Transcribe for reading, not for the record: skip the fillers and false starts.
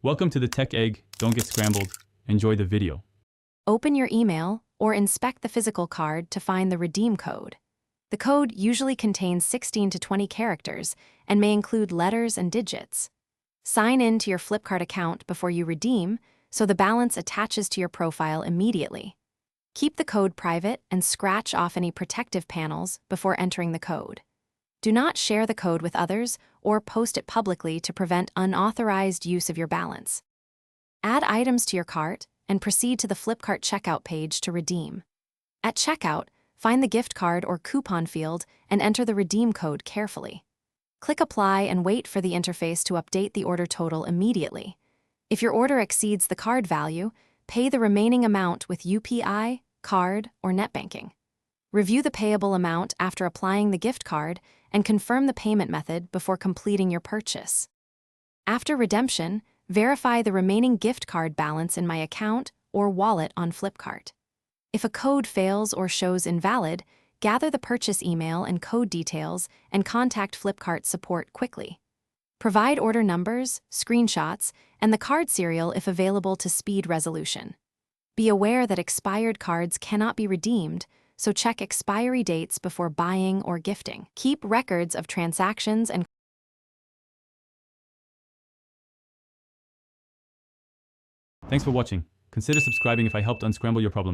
Welcome to the Tech Egg. Don't get scrambled. Enjoy the video. Open your email or inspect the physical card to find the redeem code. The code usually contains 16 to 20 characters and may include letters and digits. Sign in to your Flipkart account before you redeem so the balance attaches to your profile immediately. Keep the code private and scratch off any protective panels before entering the code. Do not share the code with others or post it publicly to prevent unauthorized use of your balance. Add items to your cart and proceed to the Flipkart checkout page to redeem. At checkout, find the gift card or coupon field and enter the redeem code carefully. Click Apply and wait for the interface to update the order total immediately. If your order exceeds the card value, pay the remaining amount with UPI, card, or net banking. Review the payable amount after applying the gift card and confirm the payment method before completing your purchase. After redemption, verify the remaining gift card balance in My Account or wallet on Flipkart. If a code fails or shows invalid, gather the purchase email and code details and contact Flipkart support quickly. Provide order numbers, screenshots, and the card serial if available to speed resolution. Be aware that expired cards cannot be redeemed, so check expiry dates before buying or gifting. Keep records of transactions and Thanks for watching. Consider subscribing if I helped unscramble your problems.